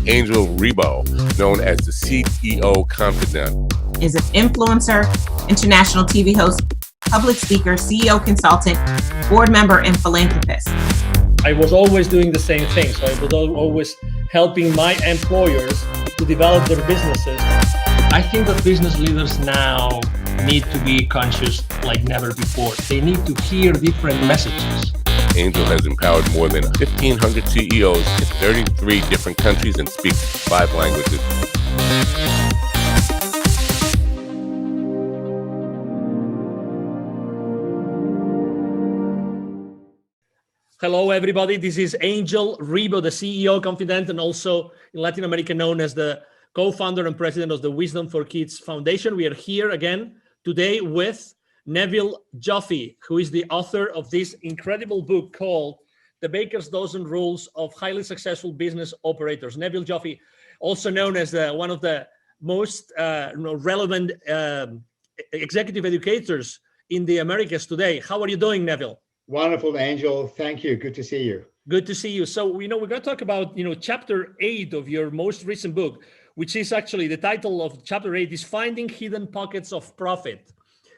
Angel Rebo, known as the CEO Confidant, is an influencer, international TV host, public speaker, CEO consultant, board member, and philanthropist. I was always doing the same thing. So I was always helping my employers to develop their businesses. I think that business leaders now need to be conscious like never before. They need to hear different messages. Angel has empowered more than 1,500 CEOs in 33 different countries and speaks 5 languages. Hello, everybody. This is Angel Rebo, the CEO Confidant, and also in Latin America known as the co-founder and president of the Wisdom for Kids Foundation. We are here again today with Neville Joffe, who is the author of this incredible book called The Baker's Dozen Rules of Highly Successful Business Operators. Neville Joffe, also known as one of the most relevant executive educators in the Americas today. How are you doing, Neville? Wonderful, Angel. Thank you. Good to see you. Good to see you. So, we're going to talk about, chapter 8 of your most recent book, which is actually the title of chapter 8 is Finding Hidden Pockets of Profit.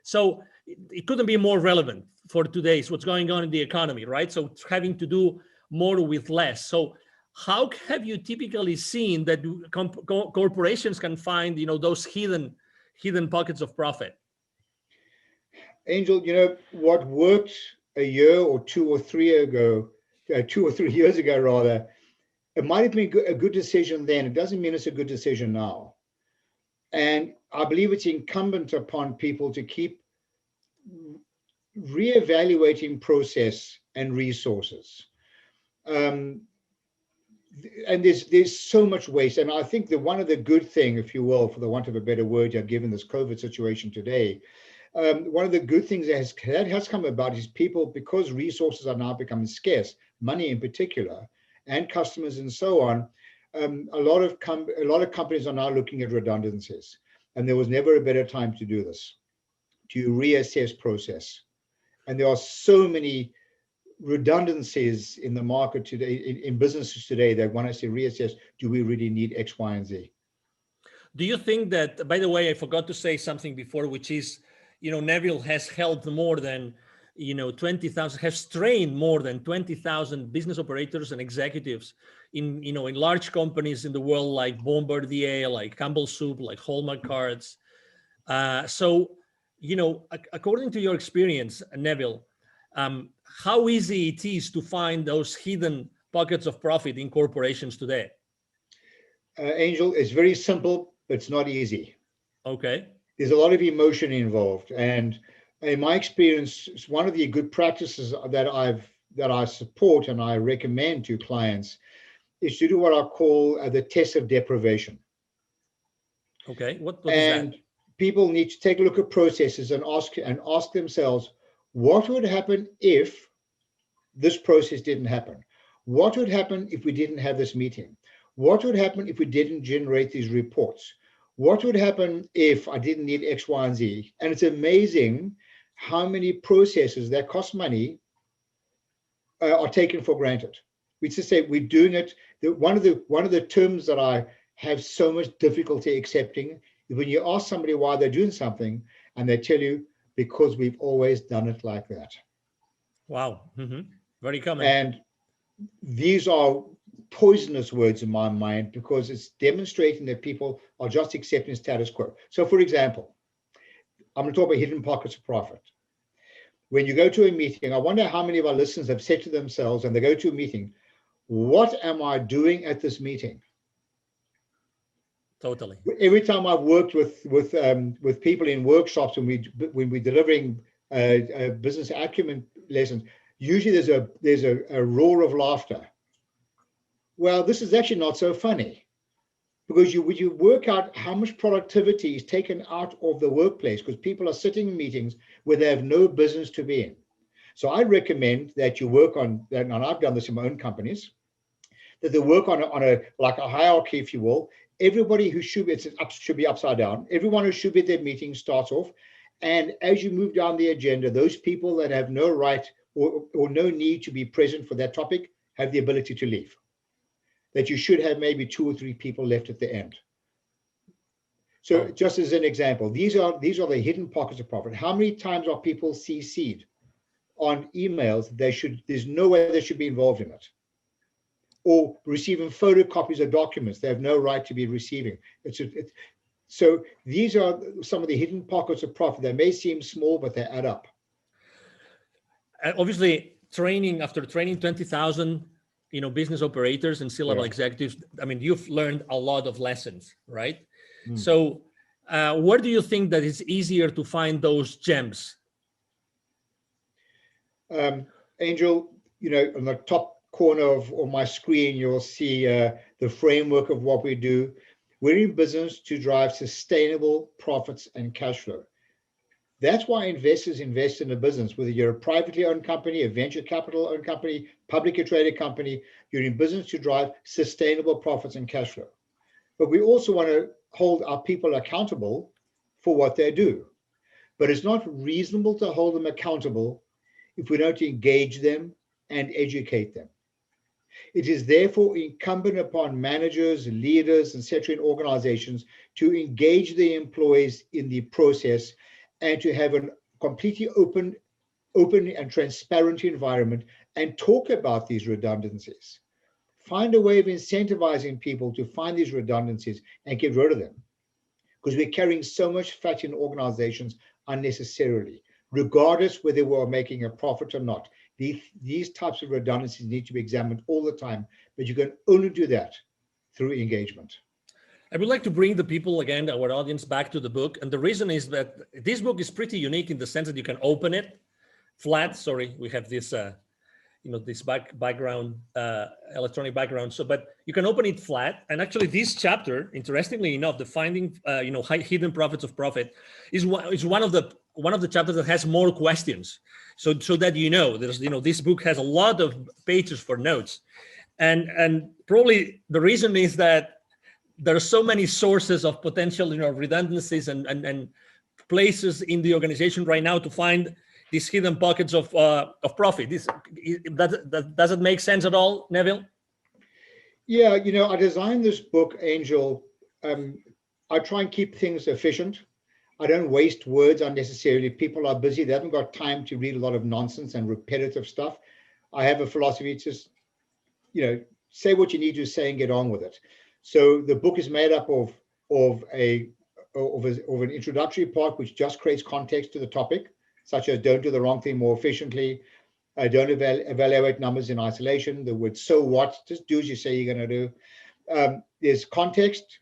So it couldn't be more relevant for today's what's going on in the economy, right? So having to do more with less. So how have you typically seen that corporations can find, those hidden pockets of profit? Angel, what worked a year or 2 or 3 ago, 2 or 3 years ago, rather, it might have been a good decision then. It doesn't mean it's a good decision now. And I believe it's incumbent upon people to keep reevaluating process and resources. And there's so much waste. And I think that one of the good thing, if you will, for the want of a better word, given this COVID situation today, one of the good things that has come about is people, because resources are now becoming scarce, money in particular, and customers and so on, a lot of companies are now looking at redundancies. And there was never a better time to do this, to reassess process. And there are so many redundancies in the market today, in businesses today, that want us to reassess, do we really need X, Y, and Z? Do you think that, by the way, I forgot to say something before, which is, Neville has helped more than, 20,000, has trained more than 20,000 business operators and executives in large companies in the world, like Bombardier, like Campbell Soup, like Hallmark Cards. So, according to your experience, Neville, how easy it is to find those hidden pockets of profit in corporations today? Angel, it's very simple, but it's not easy. Okay. There's a lot of emotion involved. And in my experience, one of the good practices that I support and I recommend to clients is to do what I call the Test of Deprivation. Okay, what is that? People need to take a look at processes and ask themselves, what would happen if this process didn't happen? What would happen if we didn't have this meeting? What would happen if we didn't generate these reports? What would happen if I didn't need X, Y, and Z? And it's amazing how many processes that cost money are taken for granted. We just say we're doing it. One of the terms that I have so much difficulty accepting is when you ask somebody why they're doing something, and they tell you, because we've always done it like that. Wow, very common. And these are poisonous words in my mind, because it's demonstrating that people are just accepting status quo. So, for example, I'm going to talk about hidden pockets of profit. When you go to a meeting, I wonder how many of our listeners have said to themselves, and they go to a meeting, what am I doing at this meeting? Totally. Every time I've worked with people in workshops when we're delivering business acumen lessons, usually there's a roar of laughter. Well, this is actually not so funny, because you work out how much productivity is taken out of the workplace, because people are sitting in meetings where they have no business to be in. So I recommend that you work on that, and I've done this in my own companies, that they work on a hierarchy, if you will. Everybody who should be upside down. Everyone who should be at their meeting starts off, and as you move down the agenda, those people that have no right or no need to be present for that topic have the ability to leave. that you should have maybe 2 or 3 people left at the end. So just as an example, these are the hidden pockets of profit. How many times are people CC'd on emails? There's no way they should be involved in it. Or receiving photocopies of documents they have no right to be receiving. So these are some of the hidden pockets of profit. They may seem small, but they add up. Obviously, after training 20,000, business operators and C-level executives, I mean, you've learned a lot of lessons, right? So where do you think that it's easier to find those gems? Angel, on the top corner of my screen, you'll see the framework of what we do. We're in business to drive sustainable profits and cash flow. That's why investors invest in a business, whether you're a privately owned company, a venture capital owned company, publicly traded company, you're in business to drive sustainable profits and cash flow. But we also want to hold our people accountable for what they do. But it's not reasonable to hold them accountable if we don't engage them and educate them. It is therefore incumbent upon managers, leaders, etc. in organizations to engage the employees in the process and to have a completely open and transparent environment and talk about these redundancies. Find a way of incentivizing people to find these redundancies and get rid of them. Because we're carrying so much fat in organizations unnecessarily, regardless whether we're making a profit or not. These types of redundancies need to be examined all the time, but you can only do that through engagement. I would like to bring the people again, our audience, back to the book. And the reason is that this book is pretty unique in the sense that you can open it flat. Sorry, we have this, this background, electronic background. But you can open it flat. And actually this chapter, interestingly enough, the finding, hidden profits of profit is one of the chapters that has more questions. So that, there's, this book has a lot of pages for notes. And probably the reason is that there are so many sources of potential, redundancies and places in the organization right now to find these hidden pockets of profit. Does it make sense at all, Neville? Yeah, I designed this book, Angel. I try and keep things efficient. I don't waste words unnecessarily. People are busy. They haven't got time to read a lot of nonsense and repetitive stuff. I have a philosophy, just, say what you need to say and get on with it. So the book is made up of an introductory part, which just creates context to the topic, such as don't do the wrong thing more efficiently, don't evaluate numbers in isolation, the word so what, just do as you say you're going to do. There's context.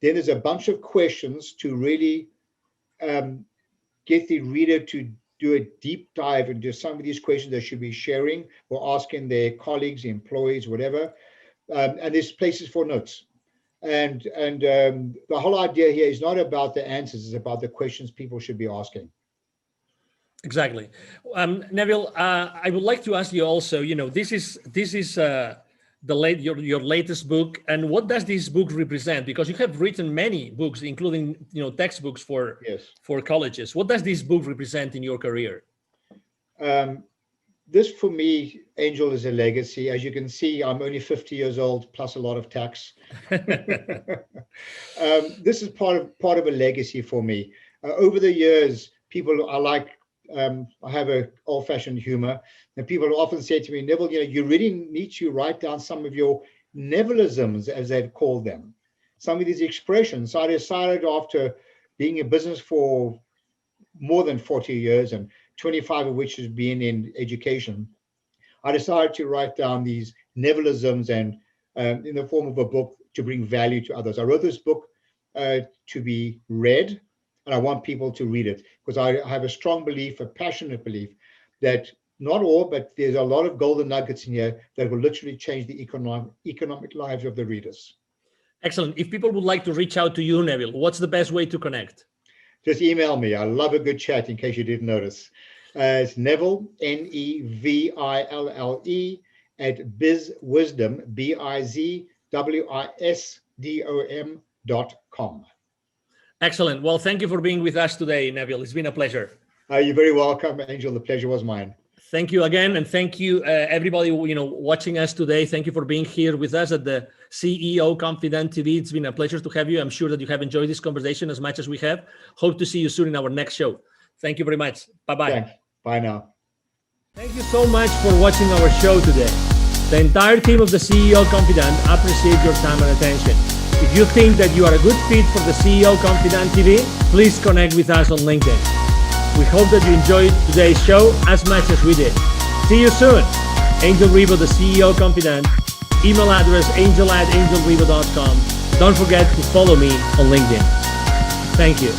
Then there's a bunch of questions to really get the reader to do a deep dive into some of these questions they should be sharing or asking their colleagues, employees, whatever. And there's places for notes. And the whole idea here is not about the answers, it's about the questions people should be asking. Exactly. Neville, I would like to ask you also, this is your latest book, and what does this book represent? Because you have written many books, including textbooks for colleges. What does this book represent in your career? This, for me, Angel, is a legacy. As you can see, I'm only 50 years old, plus a lot of tax. This is part of a legacy for me. Over the years, people are like, I have an old-fashioned humor, and people often say to me, Neville, you really need to write down some of your Nevilisms, as they've called them, some of these expressions. So I decided, after being in business for more than 40 years, and 25 of which has been in education, I decided to write down these Nevilisms and in the form of a book to bring value to others. I wrote this book to be read, and I want people to read it because I have a strong belief, a passionate belief, that not all, but there's a lot of golden nuggets in here that will literally change the economic lives of the readers. Excellent. If people would like to reach out to you, Neville, what's the best way to connect? Just email me. I love a good chat, in case you didn't notice. It's Neville, Neville, @bizwisdom, bizwisdom.com. Excellent. Well, thank you for being with us today, Neville. It's been a pleasure. You're very welcome, Angel. The pleasure was mine. Thank you again, and thank you everybody watching us today. Thank you for being here with us at the CEO Confident TV. It's been a pleasure to have you. I'm sure that you have enjoyed this conversation as much as we have. Hope to see you soon in our next show. Thank you very much. Bye-bye. Thanks. Bye now. Thank you so much for watching our show today. The entire team of the CEO Confident appreciate your time and attention. If you think that you are a good fit for the CEO Confident TV, please connect with us on LinkedIn. We hope that you enjoyed today's show as much as we did. See you soon. Angel Ribo, the CEO Confident. Email address angel@angelribo.com. Don't forget to follow me on LinkedIn. Thank you.